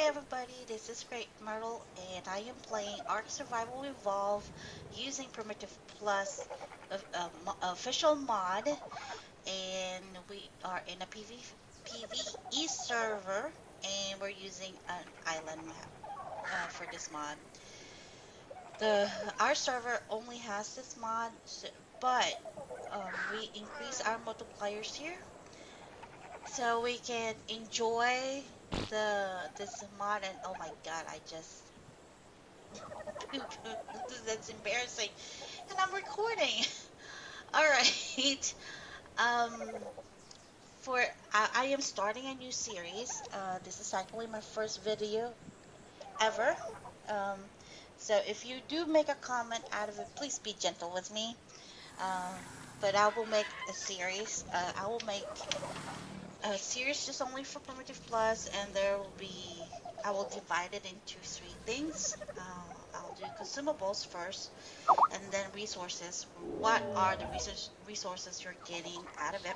Hi everybody, this is Great Myrtle and I am playing Ark Survival Evolve using Primitive Plus official mod, and we are in a PvE server, and we're using an island map for this mod. Our server only has this mod, but we increase our multipliers here so we can enjoy this mod. And oh my god, I just that's embarrassing. And I'm recording. All right. Um, I am starting a new series. This is actually my first video ever. Um, so if you do make a comment out of it, please be gentle with me. Um, but I will make a series. I will make a series just only for Primitive Plus, and there will be. I will divide it into three things. I'll do consumables first, and then resources. What are the resources you're getting out of it?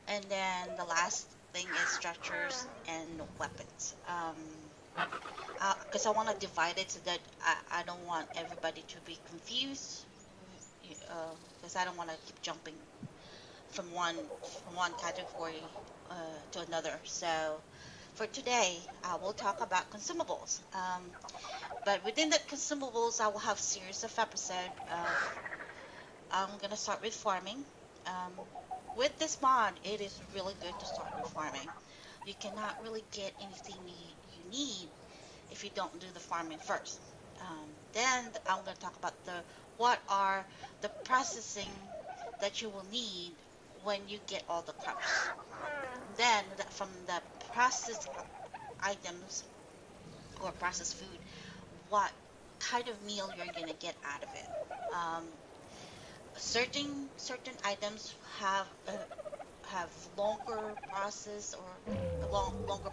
And then the last thing is structures and weapons. Because I want to divide it so that I don't want everybody to be confused. Because I don't want to keep jumping from one category to another. So for today, I will talk about consumables. But within the consumables, I will have series of episode of I'm gonna start with farming. Um, with this mod, it is really good to start with farming. You cannot really get anything you need if you don't do the farming first. Then I'm gonna talk about what are the processing that you will need when you get all the crops. Then from the processed items or processed food, what kind of meal you're gonna get out of it. Um, certain items have longer process or longer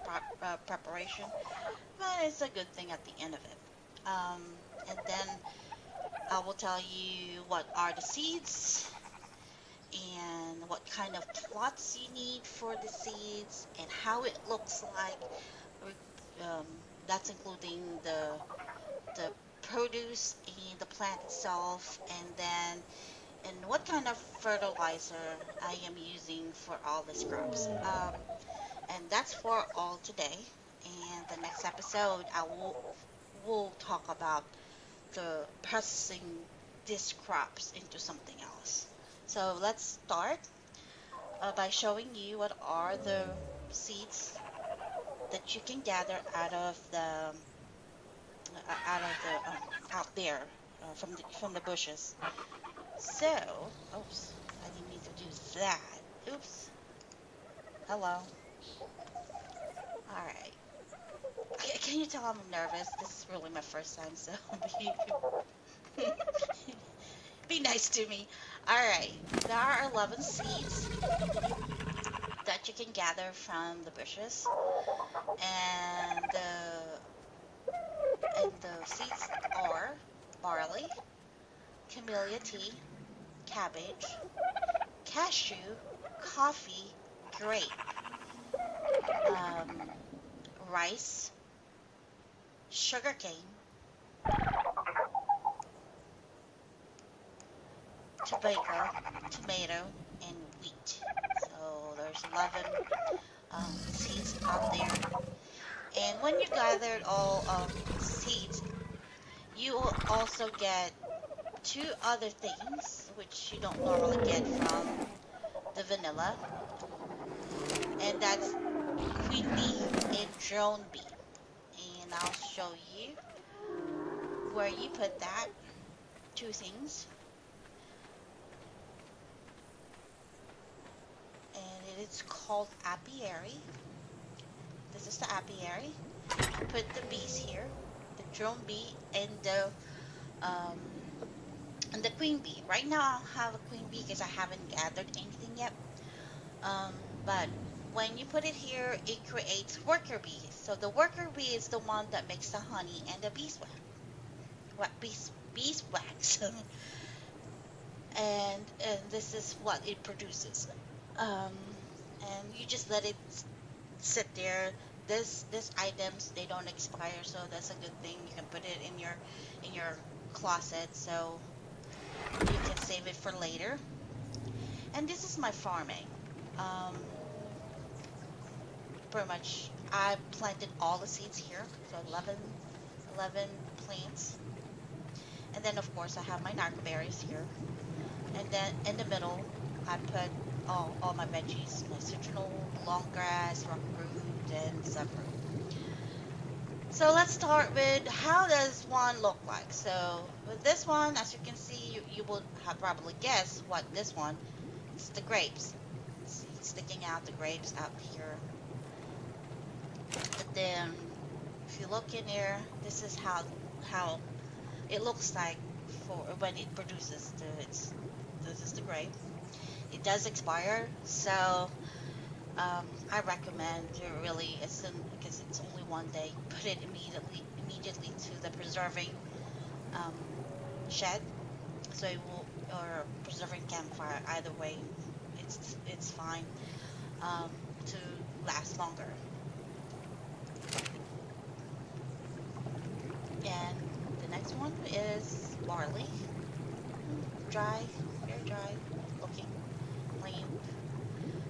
preparation, but it's a good thing at the end of it. And then I will tell you what are the seeds and what kind of plots you need for the seeds and how it looks like. Um, that's including the produce and the plant itself, and then and what kind of fertilizer I am using for all these crops. And that's for all today. And the next episode, I will talk about the processing these crops into something else. So let's start by showing you what are the seeds that you can gather out there from the bushes. So, oops, I didn't mean to do that. Oops. Hello. All right. Can you tell I'm nervous? This is really my first time, so be nice to me. All right. There are 11 seeds that you can gather from the bushes, and the seeds are barley, camellia tea, cabbage, cashew, coffee, grape, um, rice, sugarcane, tobacco, tomato, and wheat. So there's 11 seeds out there. And when you gathered all seeds, you will also get two other things which you don't normally get from the vanilla, and that's queen bee and drone bee. And I'll show you where you put that two things. And it is called apiary. This is the apiary. You put the bees here, the drone bee um, and the queen bee. Right now I don't have a queen bee because I haven't gathered anything yet. Um, but when you put it here, it creates worker bees. So the worker bee is the one that makes the honey and the beeswax. Beeswax. And this is what it produces. Um, and you just let it sit there this items, they don't expire, so that's a good thing. You can put it in your closet, so you can save it for later. And this is my farming. Um, Pretty much I planted all the seeds here, so 11 plants. And then of course I have my narcoberries here. And then in the middle I put all my veggies, my citronal, long grass, rockroot, and subroot. So let's start with how does one look like. So with this one, as you can see, you will have probably guessed what this one. It's the grapes. See, sticking out the grapes out here. And then if you look in here, this is how it looks like for when it produces this is the grape. It does expire, so I recommend to really, as soon because it's only one day, put it immediately to the preserving um, shed, so it will, or preserving campfire. Either way, it's fine um, to last longer. And the next one is barley, dry, very dry looking, plain.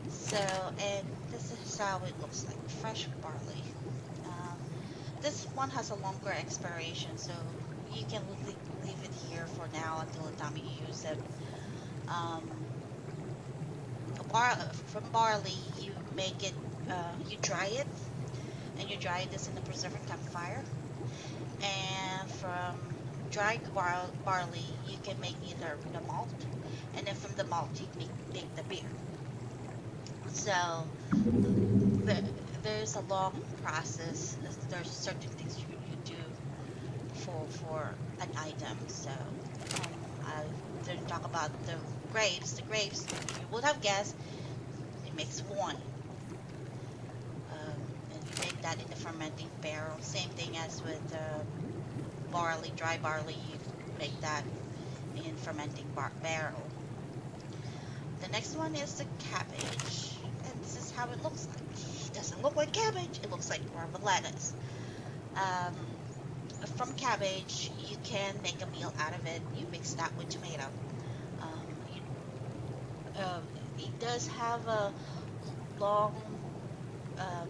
So, and this is how it looks like, fresh barley. Um, this one has a longer expiration, so you can leave it here for now until the time you use it. Um, from barley, you make it, you dry it, and you dry this in the preserving campfire. And from dried barley, you can make either the malt, and then from the malt, you can make the beer. So the, there's a long process. There's certain things you do for an item. So I didn't talk about the grapes. The grapes, you would have guessed, it makes wine. And you make that in the fermenting barrel. Same thing as with barley, dry barley. You make that in fermenting barrel. The next one is the cabbage, and this is how it looks like. It doesn't look like cabbage. It looks like more of a lettuce. Um, from cabbage, you can make a meal out of it. You mix that with tomato. Um, uh, it does have a long um,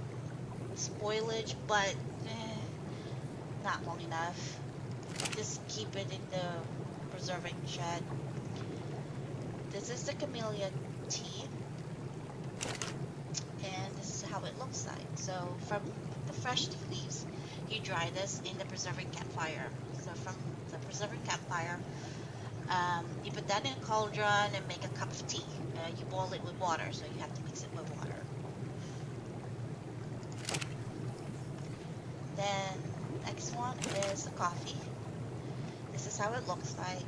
spoilage, but not long enough. Just keep it in the preserving shed. This is the camellia tea, and this is how it looks like. So from the fresh tea leaves, you dry this in the preserving campfire. So from the preserving campfire, you put that in a cauldron and make a cup of tea. You boil it with water, so you have to mix it with water. Then next one is the coffee. This is how it looks like.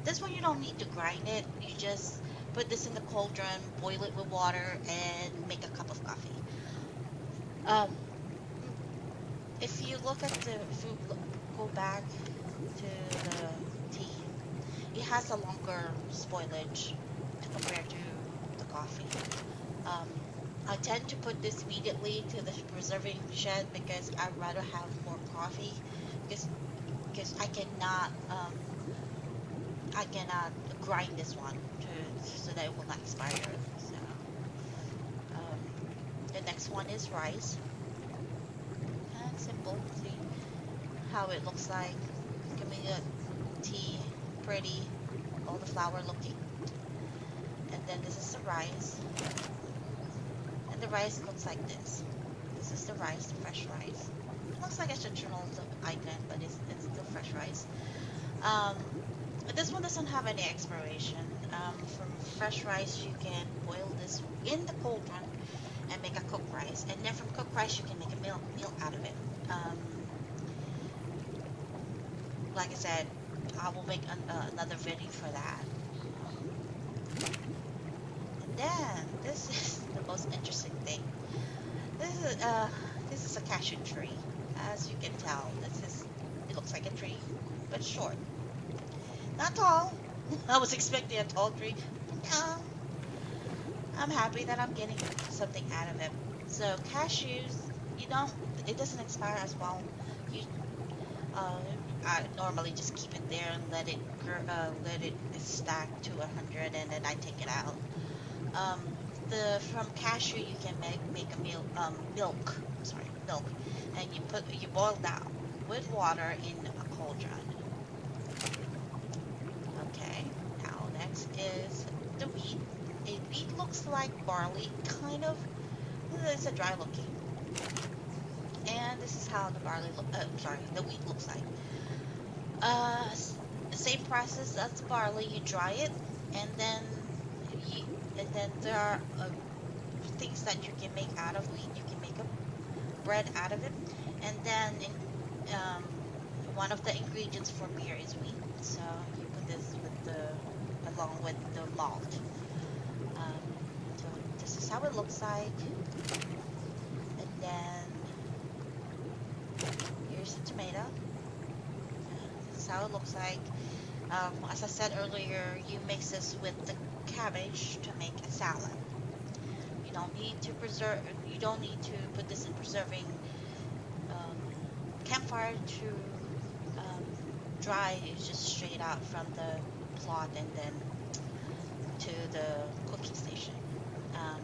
This one you don't need to grind it. You just put this in the cauldron, boil it with water, and make a cup of coffee. Um, if you go back to the tea, it has a longer spoilage compared to the coffee. Um, I tend to put this immediately to the preserving shed because I'd rather have more coffee because I cannot grind this one so that it will not expire. So the next one is rice. And simple. See how it looks like. Camellia tea, pretty, all the flower looking. And then this is the rice. And the rice looks like this. This is the rice, the fresh rice. It looks like a traditional item, but it's still fresh rice. This one doesn't have any expiration. From fresh rice, you can boil this in the cauldron and make a cooked rice. And then from cooked rice, you can make a meal out of it. Like I said, I will make another video for that. And then this is the most interesting thing. This is a cashew tree. As you can tell, it looks like a tree, but short. Not tall. I was expecting a tall tree. No. I'm happy that I'm getting something out of it. So cashews, You don't. It doesn't expire as well. You uh, I normally just keep it there and let it stack to 100, and then I take it out. Um, the from cashew you can make a milk. I'm sorry, milk, and you boil that with water in a cauldron. Okay. Now next is the wheat. A wheat looks like barley, kind of. It's a dry looking. And this is how the the wheat looks like. Uh, s- Same process as the barley. You dry it, and then you, and then there are things that you can make out of wheat. You can make a bread out of it, and then one of the ingredients for beer is wheat. So you put this with the along with the malt. Um, so this is how it looks like, and then here's the tomato. This is how it looks like. As I said earlier, you mix this with the cabbage to make a salad. You don't need to preserve. You don't need to put this in preserving um, campfire to um, dry. It's just straight out from the plot and then to the cooking station. Um,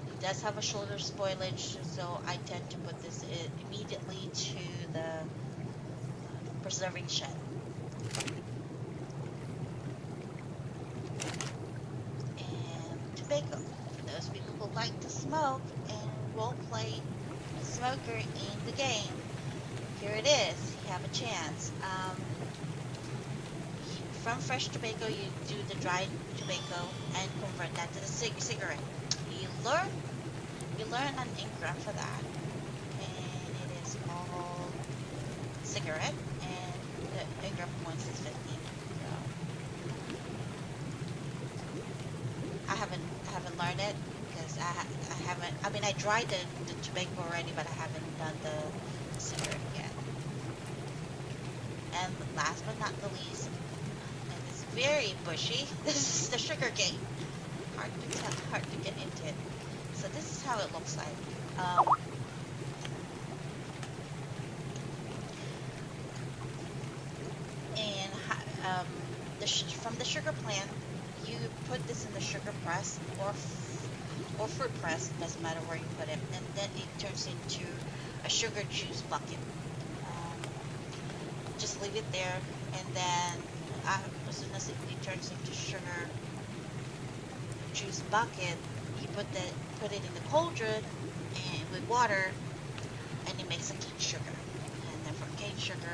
it does have a shorter spoilage, so I tend to put this immediately to the preserving shed. And tobacco. For those people who like to smoke and role play a smoker in the game, here it is. You have a chance. From fresh tobacco, you do the dried tobacco and convert that to the cigarette. You learn you learn an engram for that, and it is called cigarette, and the engram points is 15. So I haven't learned it because I haven't. I mean, I tried the tobacco already, but I haven't done the cigarette yet. And last but not the least, and it's very bushy. This is the sugar cane. Hard to get into it. So this is how it looks like. And from the sugar plant, you put this in the sugar press or fruit press, doesn't matter where you put it, and then it turns into a sugar juice bucket. Um, just leave it there, and then as soon as it turns into sugar juice bucket, you put it in the cauldron and with water, and it makes a cane sugar. And then from cane sugar,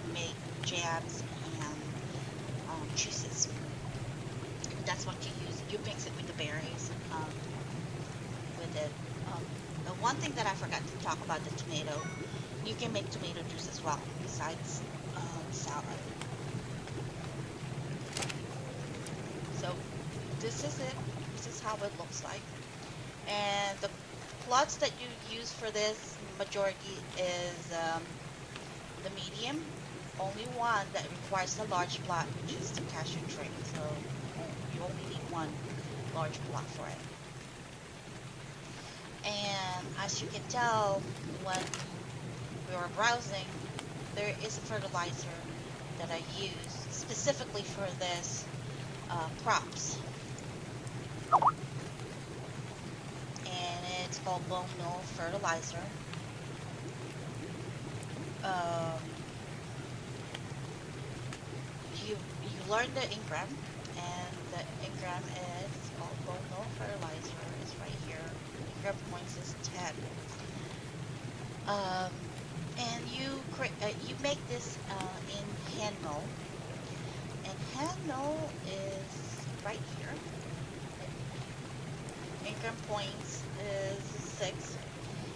you make jams and juices. And that's what you use. You mix it with the berries. With it. The one thing that I forgot to talk about the tomato, you can make tomato juice as well besides salad. So this is it. This is how it looks like. And the plots that you use for this majority is the medium. Only one that requires a large plot, which is the cashew tree. So you only need one large plot for it. And as you can tell, when we were browsing, there is a fertilizer that I use specifically for this crops. And it's called bone meal fertilizer. Um, you learn the engram, and the engram is called bone meal fertilizer. It's right here. Engram points is 10. And you make this in hand mill, and hand mill is right here. Engram points is 6,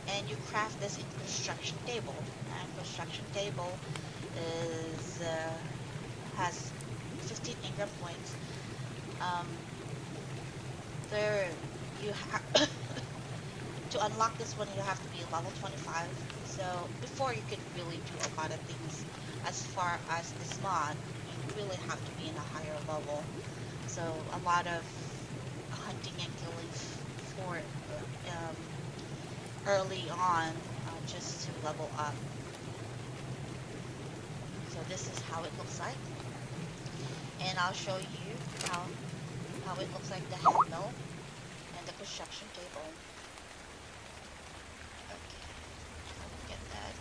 and you craft this in construction table. And construction table is has 15 engram points. Um, there you have to unlock this one. You have to be level 25. So before you can really do a lot of things, as far as this mod, you really have to be in a higher level. So a lot of hunting and killing for early on just to level up. So this is how it looks like, and I'll show you how it looks like the hand mill and the construction table. Okay, I'll get that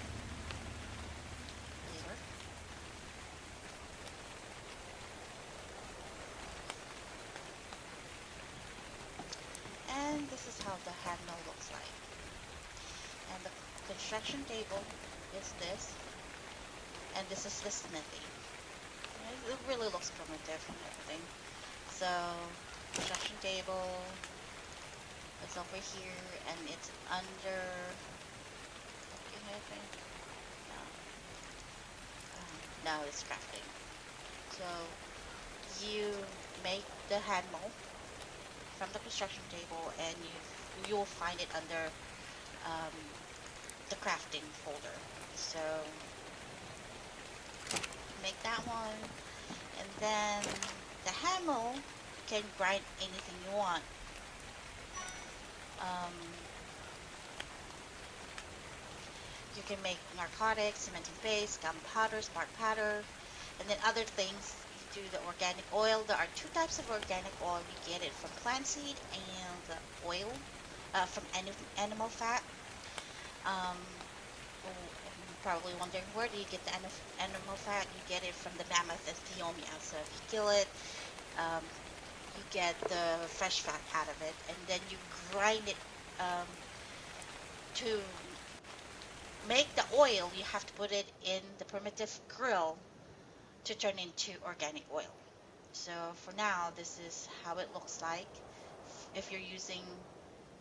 later. And this is how the hand mill looks like. And the construction table is this, and this is the smithy. It really looks primitive and everything. So, construction table is over here, and it's under. Okay, I think. No, it's crafting. So, you make the hand mold from the construction table, and you'll find it under the crafting folder. So, make that one, and then the hand mold can grind anything you want. You can make narcotics, cementing paste, gunpowder, spark powder, and then other things. You do the organic oil. There are two types of organic oil. You get it from plant seed and the oil from animal fat. You're probably wondering, where do you get the animal fat? You get it from the mammoth and Theomia. So if you kill it, you get the fresh fat out of it, and then you grind it to make the oil. You have to put it in the primitive grill to turn into organic oil. So for now, this is how it looks like if you're using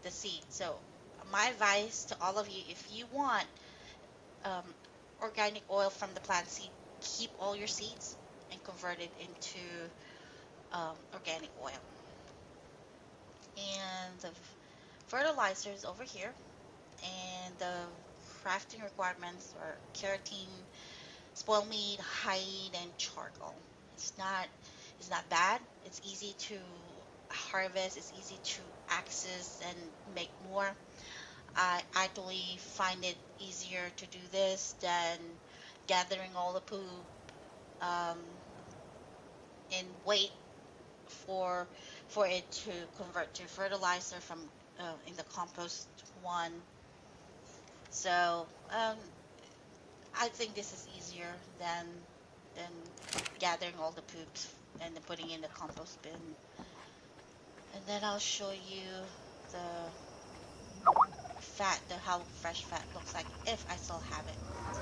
the seed. So my advice to all of you, if you want organic oil from the plant seed, keep all your seeds and convert it into organic oil. And the fertilizers over here, and the crafting requirements are keratin, spoiled meat, hide, and charcoal. It's not bad. It's easy to harvest. It's easy to access and make more. I actually find it easier to do this than gathering all the poop and wait for it to convert to fertilizer from in the compost one. So I think this is easier than gathering all the poops and then putting in the compost bin. And then I'll show you the fat, how fresh fat looks like if I still have it. So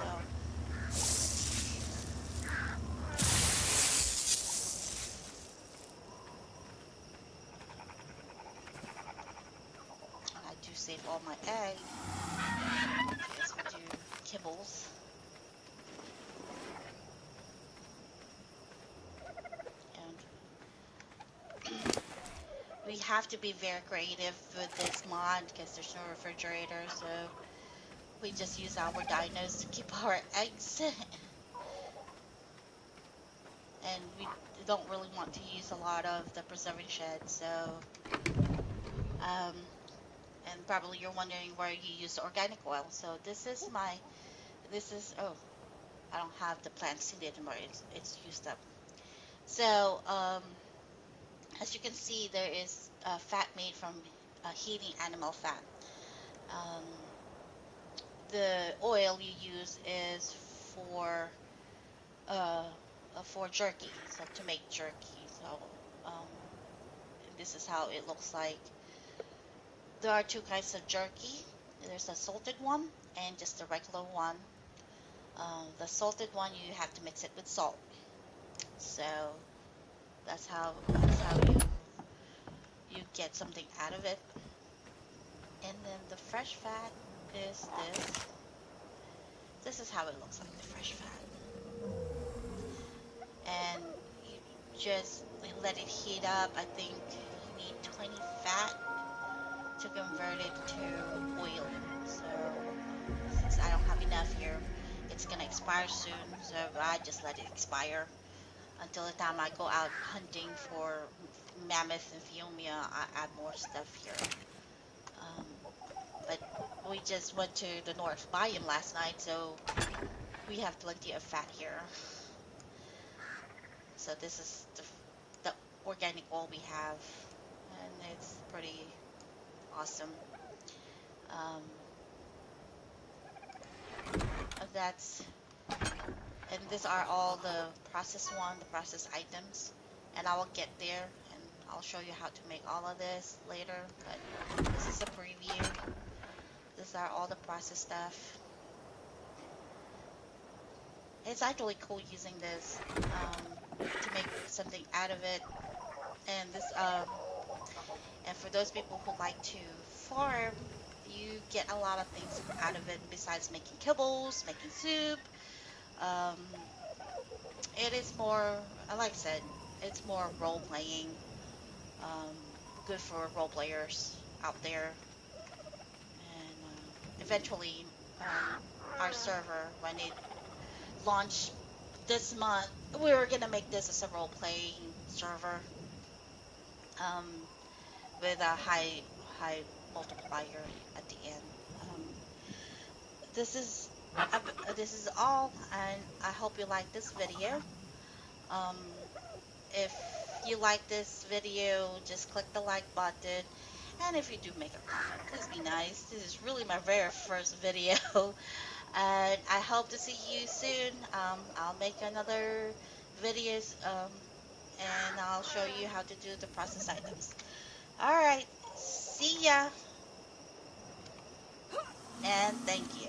I do save all my eggs because we do kibbles. And we have to be very creative with this mod because there's no refrigerator, so we just use our dinos to keep our eggs. And we don't really want to use a lot of the preserving shed, so and probably you're wondering where you use the organic oil. So this is oh, I don't have the plant seed anymore, it's used up. So as you can see, there is fat made from heating animal fat. The oil you use is for jerky, so to make jerky. So this is how it looks like. There are two kinds of jerky. There's a salted one and just a regular one. The salted one, you have to mix it with salt. So that's how you get something out of it. And then the fresh fat is this. This is how it looks like, the fresh fat. And you just let it heat up. I think you need 20 fat to convert it to oil. So since I don't have enough here, it's gonna expire soon, so I just let it expire until the time I go out hunting for mammoth and Theomia. I add more stuff here. Um, but we just went to the North Biome last night, so we have plenty of fat here. So this is the organic oil we have, and it's pretty awesome. Um, that's and these are all the the process items, and I will get there and I'll show you how to make all of this later. But this is a preview. These are all the process stuff. It's actually cool using this to make something out of it, and this and for those people who like to farm, you get a lot of things out of it besides making kibbles, making soup. Um, it is more, like I said, it's more role playing, um, good for role players out there. And eventually, our server, when it launched this month, we were gonna make this as a role playing server, um, with a high multiplier at the end. Um, this is this is all, and I hope you like this video. Um, if you like this video, just click the like button, and if you do make a comment, please be nice. This is really my very first video, and I hope to see you soon. I'll make another videos, and I'll show you how to do the process items. All right, see ya, and thank you.